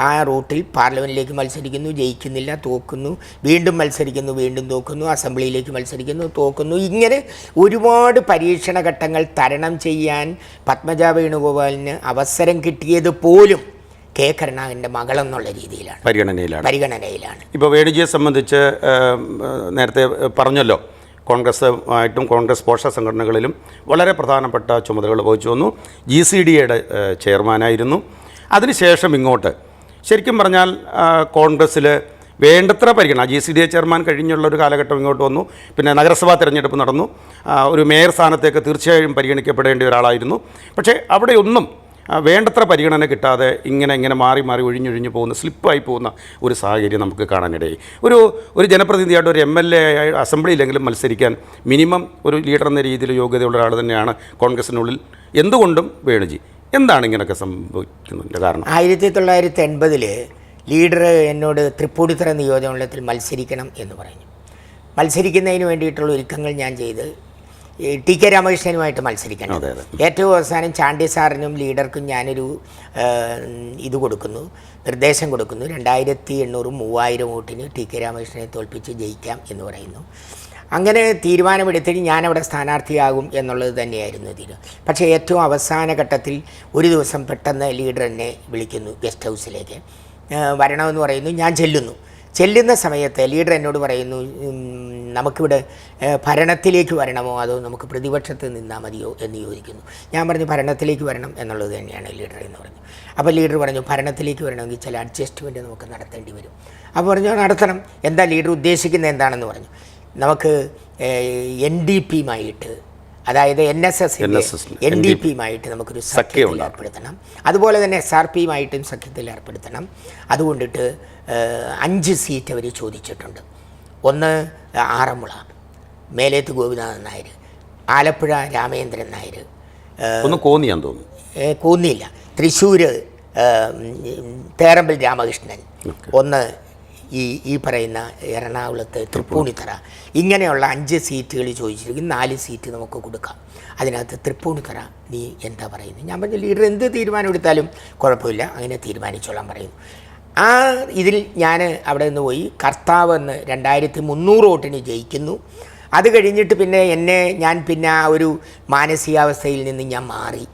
ആ റൂട്ടിൽ പാർലമെൻറ്റിലേക്ക് മത്സരിക്കുന്നു, ജയിക്കുന്നില്ല, തോക്കുന്നു, വീണ്ടും മത്സരിക്കുന്നു, വീണ്ടും തോക്കുന്നു, അസംബ്ലിയിലേക്ക് മത്സരിക്കുന്നു, തോക്കുന്നു. ഇങ്ങനെ ഒരുപാട് പരീക്ഷണ ഘട്ടങ്ങൾ തരണം ചെയ്യാൻ പത്മജ വേണുഗോപാലിന് അവസരം കിട്ടിയത് പോലും കെ കരുണാകരൻ്റെ മകളെന്നുള്ള രീതിയിലാണ്, പരിഗണനയിലാണ്.
ഇപ്പോൾ വേണുജിയെ സംബന്ധിച്ച് നേരത്തെ പറഞ്ഞല്ലോ, കോൺഗ്രസ്സുമായിട്ടും കോൺഗ്രസ് പോഷക സംഘടനകളിലും വളരെ പ്രധാനപ്പെട്ട ചുമതലകൾ വഹിച്ചു വന്നു. GCDയുടെ ചെയർമാനായിരുന്നു. അതിനുശേഷം ഇങ്ങോട്ട് ശരിക്കും പറഞ്ഞാൽ കോൺഗ്രസ്സിൽ വേണ്ടത്ര പരിഗണന, GCDA ചെയർമാൻ കഴിഞ്ഞുള്ളൊരു കാലഘട്ടം ഇങ്ങോട്ട് വന്നു. പിന്നെ നഗരസഭാ തിരഞ്ഞെടുപ്പ് നടന്നു. ഒരു മേയർ സ്ഥാനത്തേക്ക് തീർച്ചയായും പരിഗണിക്കപ്പെടേണ്ട ഒരാളായിരുന്നു. പക്ഷേ അവിടെയൊന്നും വേണ്ടത്ര പരിഗണന കിട്ടാതെ ഇങ്ങനെ മാറി ഒഴിഞ്ഞൊഴിഞ്ഞ് പോകുന്ന, സ്ലിപ്പായി പോകുന്ന ഒരു സാഹചര്യം നമുക്ക് കാണാനിടയായി. ഒരു ജനപ്രതിനിധിയായിട്ട് ഒരു MLA അസംബ്ലിയിലെങ്കിലും മത്സരിക്കാൻ മിനിമം ഒരു ലീഡർ എന്ന രീതിയിൽ യോഗ്യതയുള്ള ഒരാൾ തന്നെയാണ് കോൺഗ്രസിനുള്ളിൽ. എന്തുകൊണ്ടും വേണുജി, എന്താണ് ഇങ്ങനെയൊക്കെ സംഭവിക്കുന്നതിൻ്റെ കാരണം?
1980 ലീഡർ എന്നോട് തൃപ്പൂണിത്തുറ നിയോജകമണ്ഡലത്തിൽ മത്സരിക്കണം എന്ന് പറഞ്ഞു. മത്സരിക്കുന്നതിന് വേണ്ടിയിട്ടുള്ള ഒരുക്കങ്ങൾ ഞാൻ ചെയ്ത് TK രാമകൃഷ്ണനുമായിട്ട് മത്സരിക്കണം. ഏറ്റവും അവസാനം ചാണ്ടി സാറിനും ലീഡർക്കും ഞാനൊരു ഇത് കൊടുക്കുന്നു, നിർദ്ദേശം കൊടുക്കുന്നു. 2800-3000 വോട്ടിന് TK രാമകൃഷ്ണനെ തോൽപ്പിച്ച് ജയിക്കാം എന്ന് പറയുന്നു. അങ്ങനെ തീരുമാനമെടുത്തിട്ട് ഞാനവിടെ സ്ഥാനാർത്ഥിയാകും എന്നുള്ളത് തന്നെയായിരുന്നു തീരുമാനം. പക്ഷേ ഏറ്റവും അവസാന ഘട്ടത്തിൽ ഒരു ദിവസം പെട്ടെന്ന് ലീഡർ എന്നെ വിളിക്കുന്നു ഗസ്റ്റ് ഹൗസിലേക്ക്, വരണമെന്ന് പറയുന്നു. ഞാൻ ചെല്ലുന്ന സമയത്ത് ലീഡർ എന്നോട് പറയുന്നു, നമുക്കിവിടെ ഭരണത്തിലേക്ക് വരണമോ അതോ നമുക്ക് പ്രതിപക്ഷത്ത് നിന്നാൽ മതിയോ എന്ന് ചോദിക്കുന്നു. ഞാൻ പറഞ്ഞു ഭരണത്തിലേക്ക് വരണം എന്നുള്ളത് തന്നെയാണ് ലീഡർ എന്ന് പറഞ്ഞു. അപ്പോൾ ലീഡർ പറഞ്ഞു ഭരണത്തിലേക്ക് വരണമെങ്കിൽ ചില അഡ്ജസ്റ്റ്മെൻറ്റ് നമുക്ക് നടത്തേണ്ടി വരും. അപ്പോൾ പറഞ്ഞു നടത്തണം. എന്താ ലീഡർ ഉദ്ദേശിക്കുന്നത് എന്താണെന്ന് പറഞ്ഞു. നമുക്ക് NDPയുമായിട്ട്, അതായത് NSS NDPയുമായിട്ട് നമുക്കൊരു സഖ്യത്തിൽ ഏർപ്പെടുത്തണം. അതുപോലെ തന്നെ SRPയുമായിട്ടും സഖ്യത്തിൽ ഏർപ്പെടുത്തണം. അതുകൊണ്ടിട്ട് 5 സീറ്റ് അവർ ചോദിച്ചിട്ടുണ്ട്. ഒന്ന് ആറന്മുള, മേലേത്ത് ഗോപിനാഥൻ നായർ, ആലപ്പുഴ രാമേന്ദ്രൻ നായർ,
കോന്നിയാന്ന് തോന്നുന്നു,
കോന്നിയില്ല, തൃശ്ശൂർ തേറമ്പിൽ രാമകൃഷ്ണൻ, ഒന്ന് ഈ പറയുന്ന എറണാകുളത്ത് തൃപ്പൂണിത്തറ. ഇങ്ങനെയുള്ള 5 സീറ്റുകൾ ചോദിച്ചിരിക്കും. 4 സീറ്റ് നമുക്ക് കൊടുക്കാം. അതിനകത്ത് തൃപ്പൂണിത്തറ നീ എന്താ പറയുന്നത്? ഞാൻ പറഞ്ഞു ലീഡർ എന്ത് തീരുമാനം എടുത്താലും കുഴപ്പമില്ല, അങ്ങനെ തീരുമാനിച്ചോളാൻ പറയുന്നു. ആ ഇതിൽ ഞാൻ അവിടെ നിന്ന് പോയി കർത്താവ് എന്ന് 2300 വോട്ടിന് ജയിക്കുന്നു. അത് കഴിഞ്ഞിട്ട് പിന്നെ ഞാൻ പിന്നെ ആ ഒരു മാനസികാവസ്ഥയിൽ നിന്ന് ഞാൻ മാറി.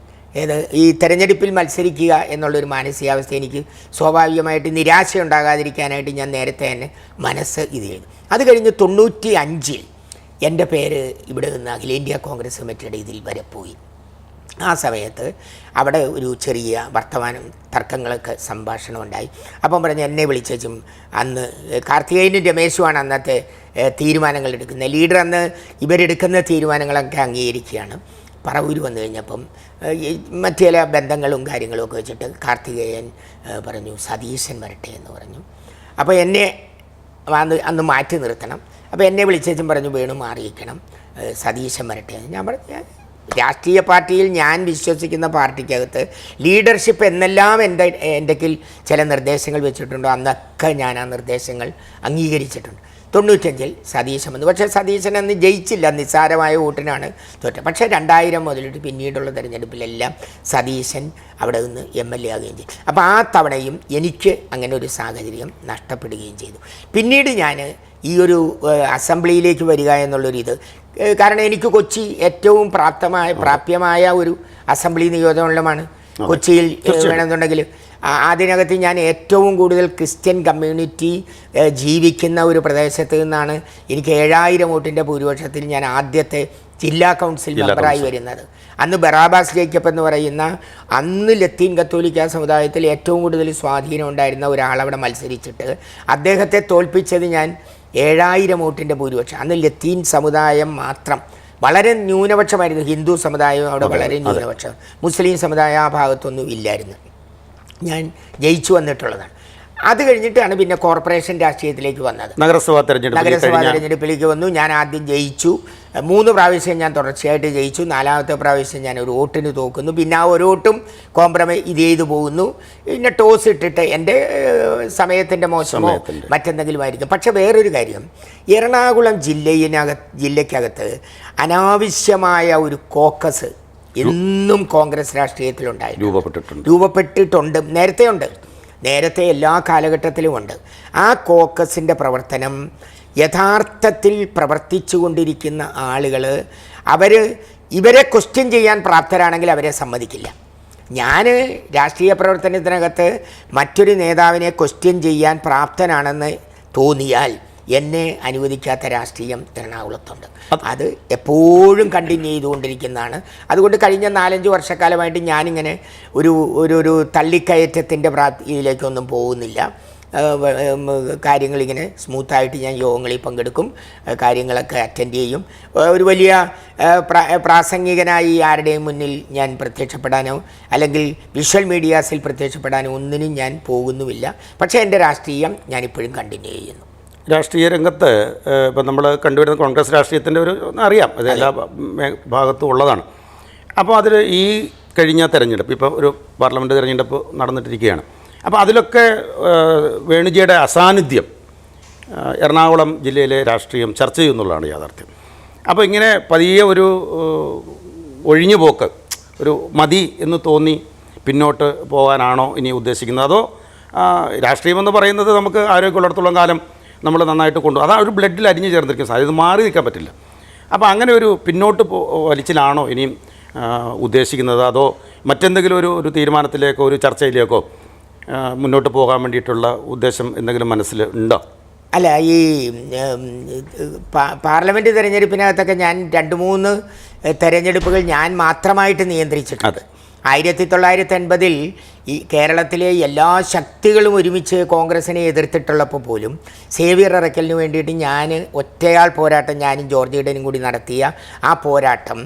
ഈ തെരഞ്ഞെടുപ്പിൽ മത്സരിക്കുക എന്നുള്ളൊരു മാനസികാവസ്ഥ എനിക്ക് സ്വാഭാവികമായിട്ട് നിരാശ ഉണ്ടാകാതിരിക്കാനായിട്ട് ഞാൻ നേരത്തെ തന്നെ മനസ്സ് ഇത് ചെയ്തു. അത് കഴിഞ്ഞ് 95 എൻ്റെ പേര് ഇവിടെ നിന്ന് അഖിലേന്ത്യാ കോൺഗ്രസ് കമ്മിറ്റിയുടെ ഇതിൽ വരെ പോയി. ആ സമയത്ത് അവിടെ ഒരു ചെറിയ വർത്തമാനം തർക്കങ്ങളൊക്കെ സംഭാഷണം ഉണ്ടായി. അപ്പം പറഞ്ഞ് എന്നെ വിളിച്ചും അന്ന് കാർത്തികേയനും രമേശുമാണ് അന്നത്തെ തീരുമാനങ്ങൾ എടുക്കുന്നത്. ലീഡർ അന്ന് ഇവരെടുക്കുന്ന തീരുമാനങ്ങളൊക്കെ അംഗീകരിക്കുകയാണ്. പറവൂർ വന്നു കഴിഞ്ഞപ്പം മറ്റു ചില ബന്ധങ്ങളും കാര്യങ്ങളും ഒക്കെ വെച്ചിട്ട് കാർത്തികേയൻ പറഞ്ഞു സതീശൻ വരട്ടെ എന്ന് പറഞ്ഞു. അപ്പോൾ എന്നെ അന്ന് മാറ്റി നിർത്തണം. അപ്പോൾ എന്നെ വിളിച്ചും പറഞ്ഞു വേണു മാറിയിരിക്കണം, സതീശൻ വരട്ടെ. ഞാൻ പറഞ്ഞു രാഷ്ട്രീയ പാർട്ടിയിൽ ഞാൻ വിശ്വസിക്കുന്ന പാർട്ടിക്കകത്ത് ലീഡർഷിപ്പ് എന്നെല്ലാം എൻ്റെ ചില നിർദ്ദേശങ്ങൾ വെച്ചിട്ടുണ്ടോ അന്നൊക്കെ ഞാൻ ആ നിർദ്ദേശങ്ങൾ അംഗീകരിച്ചിട്ടുണ്ട്. 95 സതീശൻ വന്നു. പക്ഷേ സതീശൻ അന്ന് ജയിച്ചില്ല, നിസ്സാരമായ വോട്ടിനാണ് തോറ്റത്. പക്ഷേ 2000 മുതലിട്ട് പിന്നീടുള്ള തെരഞ്ഞെടുപ്പിലെല്ലാം സതീശൻ അവിടെ നിന്ന് MLA ആകുകയും ചെയ്തു. അപ്പോൾ ആ തവണയും എനിക്ക് അങ്ങനെ ഒരു സാഹചര്യം നഷ്ടപ്പെടുകയും ചെയ്തു. പിന്നീട് ഞാൻ ഈ ഒരു അസംബ്ലിയിലേക്ക് വരിക എന്നുള്ളൊരിത്, കാരണം എനിക്ക് കൊച്ചി ഏറ്റവും പ്രാപ്യമായ ഒരു അസംബ്ലി നിയോജകമണ്ഡലമാണ്. കൊച്ചിയിൽ വേണമെന്നുണ്ടെങ്കിൽ അതിനകത്ത് ഞാൻ ഏറ്റവും കൂടുതൽ ക്രിസ്ത്യൻ കമ്മ്യൂണിറ്റി ജീവിക്കുന്ന ഒരു പ്രദേശത്ത് നിന്നാണ് എനിക്ക് 7000 വോട്ടിൻ്റെ ഭൂരിപക്ഷത്തിൽ ഞാൻ ആദ്യത്തെ ജില്ലാ കൗൺസിൽ മെമ്പറായി വരുന്നത്. അന്ന് ബറാബാസ് ജേക്കബ് എന്ന് പറയുന്ന അന്ന് ലത്തീൻ കത്തോലിക്ക സമുദായത്തിൽ ഏറ്റവും കൂടുതൽ സ്വാധീനം ഉണ്ടായിരുന്ന ഒരാളവിടെ മത്സരിച്ചിട്ട് അദ്ദേഹത്തെ തോൽപ്പിച്ചത് ഞാൻ 7000 വോട്ടിൻ്റെ ഭൂരിപക്ഷം. അന്ന് ലത്തീൻ സമുദായം മാത്രം വളരെ ന്യൂനപക്ഷമായിരുന്നു. ഹിന്ദു സമുദായം അവിടെ വളരെ ന്യൂനപക്ഷം, മുസ്ലിം സമുദായം ആ ഭാഗത്തൊന്നും ഇല്ലായിരുന്നു. ഞാൻ ജയിച്ചു വന്നിട്ടുള്ളതാണ്. അത് കഴിഞ്ഞിട്ടാണ് പിന്നെ കോർപ്പറേഷൻ രാഷ്ട്രീയത്തിലേക്ക് വന്നത്.
നഗരസഭാ തെരഞ്ഞെടുപ്പിലേക്ക്
വന്നു. ഞാൻ ആദ്യം ജയിച്ചു. 3 പ്രാവശ്യം ഞാൻ തുടർച്ചയായിട്ട് ജയിച്ചു. 4ാമത്തെ പ്രാവശ്യം ഞാൻ ഒരു വോട്ടിന് തോക്കുന്നു. പിന്നെ ആ ഒരു വോട്ടും കോംപ്രമൈസ് ചെയ്തു പോകുന്നു. പിന്നെ ടോസ് ഇട്ടിട്ട് എൻ്റെ സമയത്തിൻ്റെ മോശമോ മറ്റെന്തെങ്കിലും ആയിരിക്കും. പക്ഷേ വേറൊരു കാര്യം, എറണാകുളം ജില്ലയ്ക്കകത്ത് അനാവശ്യമായ ഒരു കോക്കസ് എന്നും കോൺഗ്രസ് രൂപപ്പെട്ടിട്ടുണ്ട്. നേരത്തെ എല്ലാ കാലഘട്ടത്തിലും ഉണ്ട്. ആ കോക്കസിൻ്റെ പ്രവർത്തനം യഥാർത്ഥത്തിൽ പ്രവർത്തിച്ചു കൊണ്ടിരിക്കുന്ന ആളുകൾ ഇവരെ ക്വസ്റ്റ്യൻ ചെയ്യാൻ പ്രാപ്തരാണെങ്കിൽ അവരെ സമ്മതിക്കില്ല. ഞാൻ രാഷ്ട്രീയ പ്രവർത്തനത്തിനകത്ത് മറ്റൊരു നേതാവിനെ ക്വസ്റ്റ്യൻ ചെയ്യാൻ പ്രാപ്തനാണെന്ന് തോന്നിയാൽ എന്നെ അനുവദിക്കാത്ത രാഷ്ട്രീയം എറണാകുളത്തുണ്ട്. അത് എപ്പോഴും കണ്ടിന്യൂ ചെയ്തുകൊണ്ടിരിക്കുന്നതാണ്. അതുകൊണ്ട് കഴിഞ്ഞ 4-5 വർഷക്കാലമായിട്ട് ഞാനിങ്ങനെ ഒരു തള്ളിക്കയറ്റത്തിൻ്റെ ഇതിലേക്കൊന്നും പോകുന്നില്ല. കാര്യങ്ങളിങ്ങനെ സ്മൂത്തായിട്ട് ഞാൻ യോഗങ്ങളിൽ പങ്കെടുക്കും, കാര്യങ്ങളൊക്കെ അറ്റൻഡ് ചെയ്യും. ഒരു വലിയ പ്രാസംഗികനായി ആരുടെയും മുന്നിൽ ഞാൻ പ്രത്യക്ഷപ്പെടാനോ അല്ലെങ്കിൽ വിഷ്വൽ മീഡിയാസിൽ പ്രത്യക്ഷപ്പെടാനോ ഒന്നിനും ഞാൻ പോകുന്നുമില്ല. പക്ഷേ എൻ്റെ രാഷ്ട്രീയം ഞാനിപ്പോഴും കണ്ടിന്യൂ ചെയ്യുന്നു.
രാഷ്ട്രീയ രംഗത്ത് ഇപ്പം നമ്മൾ കണ്ടുവരുന്ന കോൺഗ്രസ് രാഷ്ട്രീയത്തിൻ്റെ അറിയാം, അത് എല്ലാ ഭാഗത്തും ഉള്ളതാണ്. അപ്പോൾ അതിൽ ഈ കഴിഞ്ഞ തെരഞ്ഞെടുപ്പ്, ഇപ്പോൾ ഒരു പാർലമെൻറ്റ് തെരഞ്ഞെടുപ്പ് നടന്നിട്ടിരിക്കുകയാണ്. അപ്പോൾ അതിലൊക്കെ വേണുജിയുടെ അസാന്നിധ്യം എറണാകുളം ജില്ലയിലെ രാഷ്ട്രീയം ചർച്ച ചെയ്യുന്നുള്ളതാണ് യാഥാർത്ഥ്യം. അപ്പോൾ ഇങ്ങനെ പതിയെ ഒരു ഒഴിഞ്ഞു പോക്ക്, ഒരു മതി എന്ന് തോന്നി പിന്നോട്ട് പോകാനാണോ ഇനി ഉദ്ദേശിക്കുന്നത്? അതോ രാഷ്ട്രീയമെന്ന് പറയുന്നത് നമുക്ക് ആരോഗ്യമുള്ളിടത്തോളം കാലം നമ്മൾ നന്നായിട്ട് കൊണ്ടുപോകും, അതാ ഒരു ബ്ലഡിൽ അരിഞ്ഞു ചേർന്നിരിക്കും സാധ്യത, ഇത് മാറി നിൽക്കാൻ പറ്റില്ല. അപ്പോൾ അങ്ങനെ ഒരു പിന്നോട്ട് വലിച്ചിലാണോ ഇനിയും ഉദ്ദേശിക്കുന്നത്? അതോ മറ്റെന്തെങ്കിലും ഒരു തീരുമാനത്തിലേക്കോ ഒരു ചർച്ചയിലേക്കോ മുന്നോട്ട് പോകാൻ വേണ്ടിയിട്ടുള്ള ഉദ്ദേശം എന്തെങ്കിലും മനസ്സിൽ ഉണ്ടോ?
അല്ല, ഈ പാർലമെൻറ്റ് തിരഞ്ഞെടുപ്പിനകത്തൊക്കെ ഞാൻ 2-3 തെരഞ്ഞെടുപ്പുകൾ ഞാൻ മാത്രമായിട്ട് നിയന്ത്രിച്ചിട്ടുണ്ട്. 1980-ൽ ഈ കേരളത്തിലെ എല്ലാ ശക്തികളും ഒരുമിച്ച് കോൺഗ്രസിനെ എതിർത്തിട്ടുള്ളപ്പോൾ പോലും സേവ്യർ അറക്കലിന് വേണ്ടിയിട്ട് ഞാൻ ഒറ്റയാൾ പോരാട്ടം, ഞാനും ജോർജ് ഈഡനും കൂടി നടത്തിയ ആ പോരാട്ടം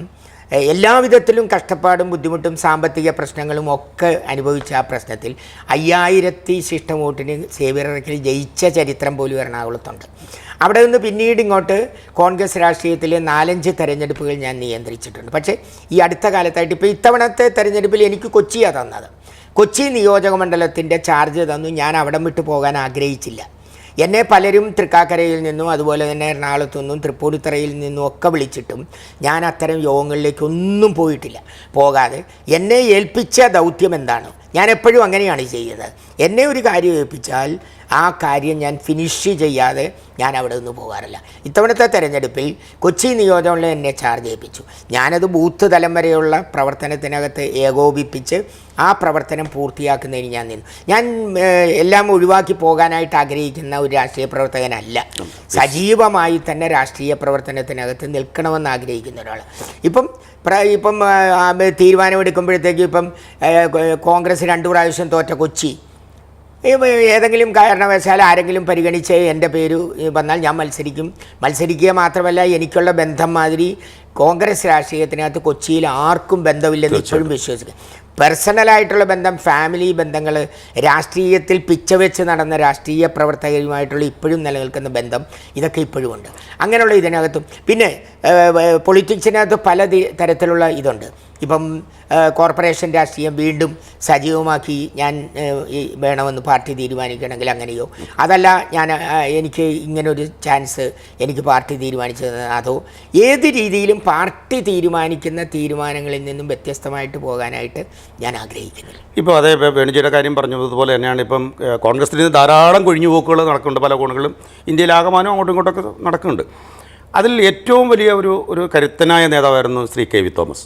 എല്ലാവിധത്തിലും കഷ്ടപ്പാടും ബുദ്ധിമുട്ടും സാമ്പത്തിക പ്രശ്നങ്ങളും ഒക്കെ അനുഭവിച്ച ആ പ്രശ്നത്തിൽ 5000 വോട്ടിന് സേവ്യർ അറക്കൽ ജയിച്ച ചരിത്രം പോലും എറണാകുളത്തുണ്ട്. അവിടെ നിന്ന് പിന്നീട് ഇങ്ങോട്ട് കോൺഗ്രസ് രാഷ്ട്രീയത്തിലെ 4-5 തെരഞ്ഞെടുപ്പുകൾ ഞാൻ നിയന്ത്രിച്ചിട്ടുണ്ട്. പക്ഷേ ഈ അടുത്ത കാലത്തായിട്ട് ഇപ്പോൾ ഇത്തവണത്തെ തെരഞ്ഞെടുപ്പിൽ എനിക്ക് കൊച്ചിയാണ് തന്നത്. കൊച്ചി നിയോജക മണ്ഡലത്തിൻ്റെ ചാർജ് തന്നു. ഞാൻ അവിടം വിട്ടു പോകാൻ ആഗ്രഹിച്ചില്ല. എന്നെ പലരും തൃക്കാക്കരയിൽ നിന്നും അതുപോലെ തന്നെ എറണാകുളത്തു നിന്നും തൃപ്പൂണിത്തറയിൽ നിന്നും ഒക്കെ വിളിച്ചിട്ടും ഞാൻ അത്തരം യോഗങ്ങളിലേക്കൊന്നും പോകാതെ എന്നെ ഏൽപ്പിച്ച ദൗത്യം എന്താണ്, ഞാൻ എപ്പോഴും അങ്ങനെയാണ് ചെയ്യുന്നത്. എന്നെ ഒരു കാര്യം ഏൽപ്പിച്ചാൽ ആ കാര്യം ഞാൻ ഫിനിഷ് ചെയ്യാതെ ഞാൻ അവിടെ നിന്ന് പോകാറില്ല. ഇത്തവണത്തെ തെരഞ്ഞെടുപ്പിൽ കൊച്ചി നിയോജകമണ്ഡലം എന്നെ ചാർജ് ഏൽപ്പിച്ചു. ഞാനത് ബൂത്ത് തലം വരെയുള്ള പ്രവർത്തനത്തിനകത്ത് ഏകോപിപ്പിച്ച് ആ പ്രവർത്തനം പൂർത്തിയാക്കുന്നതിന് ഞാൻ നിന്നു. ഞാൻ എല്ലാം ഒഴിവാക്കി പോകാനായിട്ട് ആഗ്രഹിക്കുന്ന ഒരു രാഷ്ട്രീയ പ്രവർത്തകനല്ല. സജീവമായി തന്നെ രാഷ്ട്രീയ പ്രവർത്തനത്തിനകത്ത് നിൽക്കണമെന്ന് ആഗ്രഹിക്കുന്ന ഒരാൾ. ഇപ്പം തീരുമാനമെടുക്കുമ്പോഴത്തേക്ക് ഇപ്പം കോൺഗ്രസ് 2 പ്രാവശ്യം തോറ്റ കൊച്ചി, ഏതെങ്കിലും കാരണവശാൽ ആരെങ്കിലും പരിഗണിച്ച് എൻ്റെ പേര് വന്നാൽ ഞാൻ മത്സരിക്കുക മാത്രമല്ല, എനിക്കുള്ള ബന്ധം മാതിരി കോൺഗ്രസ് രാഷ്ട്രീയത്തിനകത്ത് കൊച്ചിയിൽ ആർക്കും ബന്ധമില്ലെന്ന് ഇപ്പോഴും വിശ്വസിക്കുക. പേഴ്സണലായിട്ടുള്ള ബന്ധം, ഫാമിലി ബന്ധങ്ങൾ, രാഷ്ട്രീയത്തിൽ പിച്ചവെച്ച് നടന്ന രാഷ്ട്രീയ പ്രവർത്തകരുമായിട്ടുള്ള ഇപ്പോഴും നിലനിൽക്കുന്ന ബന്ധം, ഇതൊക്കെ ഇപ്പോഴും ഉണ്ട്. അങ്ങനെയുള്ള ഇതിനകത്തും പിന്നെ പൊളിറ്റിക്സിനകത്ത് പല തരത്തിലുള്ള ഇതുണ്ട്. ഇപ്പം കോർപ്പറേഷൻ രാഷ്ട്രീയം വീണ്ടും സജീവമാക്കി ഞാൻ വേണമെന്ന് പാർട്ടി തീരുമാനിക്കണമെങ്കിൽ അങ്ങനെയോ, അതല്ല എനിക്ക് ഇങ്ങനൊരു ചാൻസ് എനിക്ക് പാർട്ടി തീരുമാനിച്ചത്, അതോ ഏത് രീതിയിലും പാർട്ടി തീരുമാനിക്കുന്ന തീരുമാനങ്ങളിൽ നിന്നും വ്യത്യസ്തമായിട്ട് പോകാനായിട്ട് ഞാൻ ആഗ്രഹിക്കുന്നില്ല.
ഇപ്പോൾ അതേ വേണുജിയുടെ കാര്യം പറഞ്ഞതുപോലെ തന്നെയാണ് ഇപ്പം കോൺഗ്രസിൽ നിന്ന് ധാരാളം കൊഴിഞ്ഞുപോക്കുകൾ നടക്കുന്നുണ്ട്. പല കോണുകളിലും ഇന്ത്യയിലാകമാനം അങ്ങോട്ടും ഇങ്ങോട്ടൊക്കെ നടക്കുന്നുണ്ട്. അതിൽ ഏറ്റവും വലിയ ഒരു കരുത്തനായ നേതാവായിരുന്നു ശ്രീ കെ വി തോമസ്.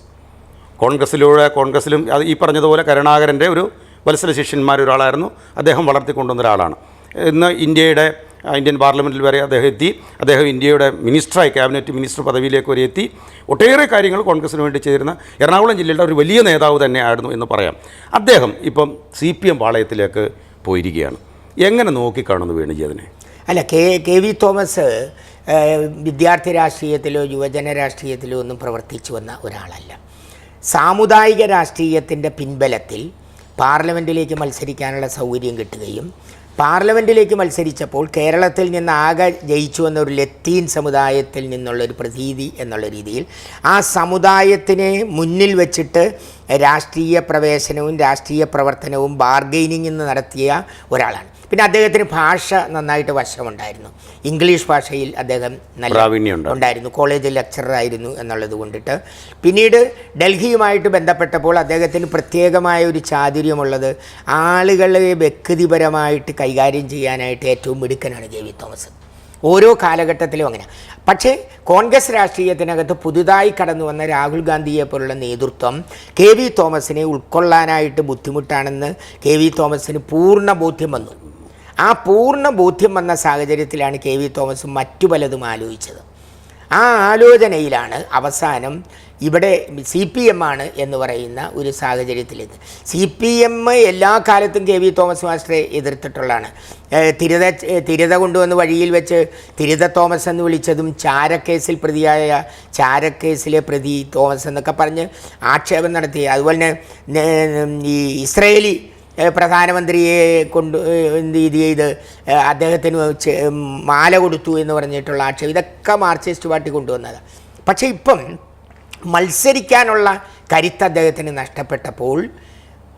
കോൺഗ്രസ്സിലും അത് ഈ പറഞ്ഞതുപോലെ കരുണാകരൻ്റെ ഒരു വത്സല ശിഷ്യന്മാരൊരാളായിരുന്നു. അദ്ദേഹം വളർത്തിക്കൊണ്ടുവന്ന ഒരാളാണ്. ഇന്ന് ഇന്ത്യൻ പാർലമെൻറ്റിൽ വരെ അദ്ദേഹം എത്തി. അദ്ദേഹം ഇന്ത്യയുടെ മിനിസ്റ്ററായി, ക്യാബിനറ്റ് മിനിസ്റ്റർ പദവിയിലേക്ക് വരെ എത്തി. ഒട്ടേറെ കാര്യങ്ങൾ കോൺഗ്രസിന് വേണ്ടി ചെയ്തിരുന്ന എറണാകുളം ജില്ലയുടെ ഒരു വലിയ നേതാവ് തന്നെയായിരുന്നു എന്ന് പറയാം. അദ്ദേഹം ഇപ്പം CPM പാളയത്തിലേക്ക് പോയിരിക്കുകയാണ്. എങ്ങനെ നോക്കിക്കാണുന്നു വേണുജി അതിനെ?
അല്ല, കെ വി തോമസ് വിദ്യാർത്ഥി രാഷ്ട്രീയത്തിലോ യുവജന രാഷ്ട്രീയത്തിലോ ഒന്നും പ്രവർത്തിച്ചു വന്ന ഒരാളല്ല. സാമുദായിക രാഷ്ട്രീയത്തിൻ്റെ പിൻബലത്തിൽ പാർലമെൻറ്റിലേക്ക് മത്സരിക്കാനുള്ള സൗകര്യം കിട്ടുകയും പാർലമെൻറ്റിലേക്ക് മത്സരിച്ചപ്പോൾ കേരളത്തിൽ നിന്ന് ആകെ ജയിച്ചു വന്ന ഒരു ലത്തീൻ സമുദായത്തിൽ നിന്നുള്ളൊരു പ്രതീതി എന്നുള്ള രീതിയിൽ ആ സമുദായത്തിനെ മുന്നിൽ വെച്ചിട്ട് രാഷ്ട്രീയ പ്രവേശനവും രാഷ്ട്രീയ പ്രവർത്തനവും ബാർഗെയിനിങ് നടത്തിയ ഒരാളാണ്. പിന്നെ അദ്ദേഹത്തിന് ഭാഷ നന്നായിട്ട് വശമുണ്ടായിരുന്നു. ഇംഗ്ലീഷ് ഭാഷയിൽ അദ്ദേഹം നല്ല ഉണ്ടായിരുന്നു. കോളേജ് ലെക്ചററായിരുന്നു എന്നുള്ളത് കൊണ്ടിട്ട് പിന്നീട് ഡൽഹിയുമായിട്ട് ബന്ധപ്പെട്ടപ്പോൾ അദ്ദേഹത്തിന് പ്രത്യേകമായ ഒരു ചാതുര്യമുള്ളത് ആളുകളെ വ്യക്തിപരമായിട്ട് കൈകാര്യം ചെയ്യാനായിട്ട് ഏറ്റവും മിടുക്കനാണ് കെ വി തോമസ്. ഓരോ കാലഘട്ടത്തിലും അങ്ങനെ. പക്ഷേ കോൺഗ്രസ് രാഷ്ട്രീയത്തിനകത്ത് പുതുതായി കടന്നു വന്ന രാഹുൽ ഗാന്ധിയെ പോലുള്ള നേതൃത്വം കെ വി തോമസിനെ ഉൾക്കൊള്ളാനായിട്ട് ബുദ്ധിമുട്ടാണെന്ന് കെ വി തോമസിന് പൂർണ്ണ ബോധ്യം വന്നു. ആ പൂർണ്ണ ബോധ്യം വന്ന സാഹചര്യത്തിലാണ് കെ വി തോമസ് മറ്റു പലതും ആലോചിച്ചത്. ആ ആലോചനയിലാണ് അവസാനം ഇവിടെ CPM ആണ് എന്ന് പറയുന്ന ഒരു സാഹചര്യത്തിലെത്തി. CPM എല്ലാ കാലത്തും കെ വി തോമസ് മാസ്റ്ററെ എതിർത്തിട്ടുള്ളതാണ്. തിരിത കൊണ്ടുവന്ന് വഴിയിൽ വെച്ച് തിരിത തോമസ് എന്ന് വിളിച്ചതും ചാരക്കേസിൽ പ്രതിയായ ചാരക്കേസിലെ പ്രതി തോമസ് എന്നൊക്കെ പറഞ്ഞ് ആക്ഷേപം നടത്തി. അതുപോലെ തന്നെ ഈ ഇസ്രയേലി പ്രധാനമന്ത്രിയെ കൊണ്ട് എന്ത് ചെയ്ത് അദ്ദേഹത്തിന് മാല കൊടുത്തു എന്ന് പറഞ്ഞിട്ടുള്ള ആക്ഷേപം, ഇതൊക്കെ മാർക്സിസ്റ്റ് പാർട്ടി കൊണ്ടുവന്നതാണ്. പക്ഷേ ഇപ്പം മത്സരിക്കാനുള്ള കരുത്ത് അദ്ദേഹത്തിന് നഷ്ടപ്പെട്ടപ്പോൾ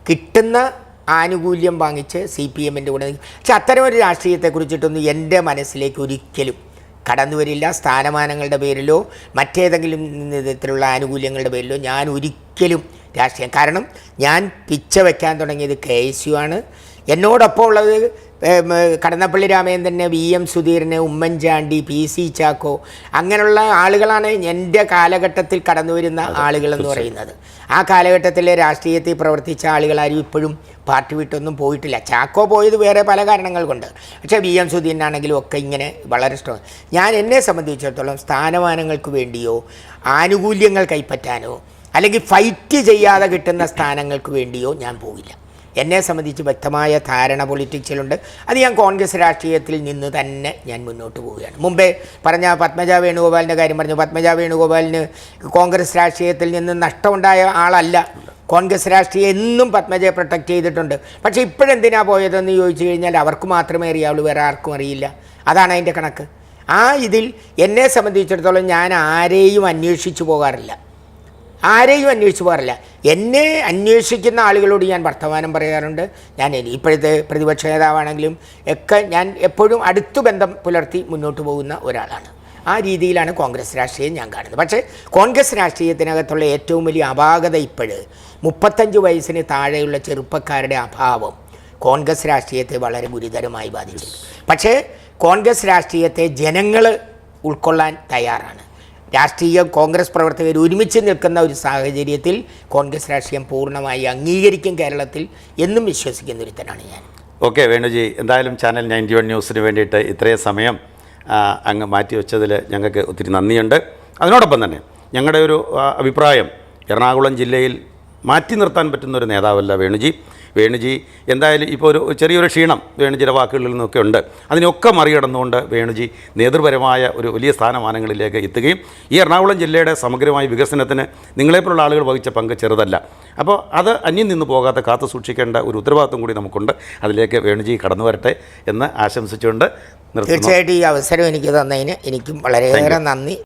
കിട്ടുന്ന ആനുകൂല്യം വാങ്ങിച്ച് CPMൻ്റെ കൂടെ. പക്ഷെ അത്തരമൊരു രാഷ്ട്രീയത്തെക്കുറിച്ചിട്ടൊന്നും എൻ്റെ മനസ്സിലേക്ക് ഒരിക്കലും കടന്നു വരില്ല. സ്ഥാനമാനങ്ങളുടെ പേരിലോ മറ്റേതെങ്കിലും വിധത്തിലുള്ള ആനുകൂല്യങ്ങളുടെ പേരിലോ ഞാൻ ഒരിക്കലും രാഷ്ട്രീയം, കാരണം ഞാൻ പിച്ച വയ്ക്കാൻ തുടങ്ങിയത് KSU ആണ്. എന്നോടൊപ്പം ഉള്ളത് കടന്നപ്പള്ളി രാമചന്ദ്രന്, VM സുധീരന്, ഉമ്മൻചാണ്ടി, PC ചാക്കോ, അങ്ങനെയുള്ള ആളുകളാണ് എൻ്റെ കാലഘട്ടത്തിൽ കടന്നു വരുന്ന ആളുകളെന്ന് പറയുന്നത്. ആ കാലഘട്ടത്തിലെ രാഷ്ട്രീയത്തിൽ പ്രവർത്തിച്ച ആളുകളാരും ഇപ്പോഴും പാർട്ടി വിട്ടൊന്നും പോയിട്ടില്ല. ചാക്കോ പോയത് വേറെ പല കാരണങ്ങൾ കൊണ്ട്. പക്ഷേ VM സുധീരനാണെങ്കിലും ഒക്കെ ഇങ്ങനെ വളരെ സ്ട്രോങ്. ഞാൻ എന്നെ സംബന്ധിച്ചിടത്തോളം സ്ഥാനമാനങ്ങൾക്ക് വേണ്ടിയോ ആനുകൂല്യങ്ങൾ കൈപ്പറ്റാനോ അല്ലെങ്കിൽ ഫൈറ്റ് ചെയ്യാതെ കിട്ടുന്ന സ്ഥാനങ്ങൾക്ക് വേണ്ടിയോ ഞാൻ പോകില്ല. എന്നെ സംബന്ധിച്ച് വ്യക്തമായ ധാരണ പൊളിറ്റിക്സിലുണ്ട്. അത് ഞാൻ കോൺഗ്രസ് രാഷ്ട്രീയത്തിൽ നിന്ന് തന്നെ ഞാൻ മുന്നോട്ട് പോവുകയാണ്. മുമ്പേ പറഞ്ഞ പത്മജ വേണുഗോപാലിൻ്റെ കാര്യം പറഞ്ഞു. പത്മജ വേണുഗോപാലിന് കോൺഗ്രസ് രാഷ്ട്രീയത്തിൽ നിന്ന് നഷ്ടമുണ്ടായ ആളല്ല. കോൺഗ്രസ് രാഷ്ട്രീയം എന്നും പത്മജയെ പ്രൊട്ടക്റ്റ് ചെയ്തിട്ടുണ്ട്. പക്ഷേ ഇപ്പോഴെന്തിനാ പോയതെന്ന് ചോദിച്ചു കഴിഞ്ഞാൽ അവർക്ക് മാത്രമേ അറിയാവുള്ളൂ, വേറെ ആർക്കും അറിയില്ല. അതാണ് അതിൻ്റെ കണക്ക്. ആ ഇതിൽ എന്നെ സംബന്ധിച്ചിടത്തോളം ഞാൻ ആരെയും അന്വേഷിച്ചു പോകാറില്ല. എന്നെ അന്വേഷിക്കുന്ന ആളുകളോട് ഞാൻ വർത്തമാനം പറയാറുണ്ട്. ഞാൻ ഇപ്പോഴത്തെ പ്രതിപക്ഷ നേതാവാണെങ്കിലും ഒക്കെ ഞാൻ എപ്പോഴും അടുത്തു ബന്ധം പുലർത്തി മുന്നോട്ട് പോകുന്ന ഒരാളാണ്. ആ രീതിയിലാണ് കോൺഗ്രസ് രാഷ്ട്രീയം ഞാൻ കാണുന്നത്. പക്ഷേ കോൺഗ്രസ് രാഷ്ട്രീയത്തിനകത്തുള്ള ഏറ്റവും വലിയ അപാകത 35 വയസ്സിന് താഴെയുള്ള ചെറുപ്പക്കാരുടെ അഭാവം കോൺഗ്രസ് രാഷ്ട്രീയത്തെ വളരെ ഗുരുതരമായി ബാധിച്ചിട്ടുണ്ട്. പക്ഷേ കോൺഗ്രസ് രാഷ്ട്രീയത്തെ ജനങ്ങൾ ഉൾക്കൊള്ളാൻ തയ്യാറാണ്. കോൺഗ്രസ് പ്രവർത്തകർ ഒരുമിച്ച് നിൽക്കുന്ന ഒരു സാഹചര്യത്തിൽ കോൺഗ്രസ് രാഷ്ട്രീയം പൂർണ്ണമായി അംഗീകരിക്കും കേരളത്തിൽ എന്നും വിശ്വസിക്കുന്ന ഒരുത്തനാണ് ഞാൻ.
ഓക്കെ വേണുജി, എന്തായാലും ചാനൽ 91 ന്യൂസിന് വേണ്ടിയിട്ട് ഇത്രയും സമയം അങ്ങ് മാറ്റിവെച്ചതിൽ ഞങ്ങൾക്ക് ഒത്തിരി നന്ദിയുണ്ട്. അതിനോടൊപ്പം തന്നെ ഞങ്ങളുടെ ഒരു അഭിപ്രായം, എറണാകുളം ജില്ലയിൽ മാറ്റി നിർത്താൻ പറ്റുന്നൊരു നേതാവല്ല വേണുജി. എന്തായാലും ഇപ്പോൾ ഒരു ചെറിയൊരു ക്ഷീണം വേണുജിയുടെ വാക്കുകളിൽ നിന്നൊക്കെ ഉണ്ട്. അതിനൊക്കെ മറികടന്നുകൊണ്ട് വേണുജി നേതൃപരമായ ഒരു വലിയ സ്ഥാനമാനങ്ങളിലേക്ക് എത്തുകയും ഈ എറണാകുളം ജില്ലയുടെ സമഗ്രമായ വികസനത്തിന് നിങ്ങളെപ്പോലുള്ള ആളുകൾ വഹിച്ച പങ്ക് ചെറുതല്ല. അപ്പോൾ അത് അന്യം നിന്ന് പോകാതെ കാത്തു സൂക്ഷിക്കേണ്ട ഒരു ഉത്തരവാദിത്വം കൂടി നമുക്കുണ്ട്. അതിലേക്ക് വേണുജി കടന്നു വരട്ടെ എന്ന് ആശംസിച്ചുകൊണ്ട് നിർത്തുന്നു.
തീർച്ചയായിട്ടും ഈ അവസരം എനിക്ക് തന്നതിന് എനിക്കും വളരെയേറെ നന്ദി.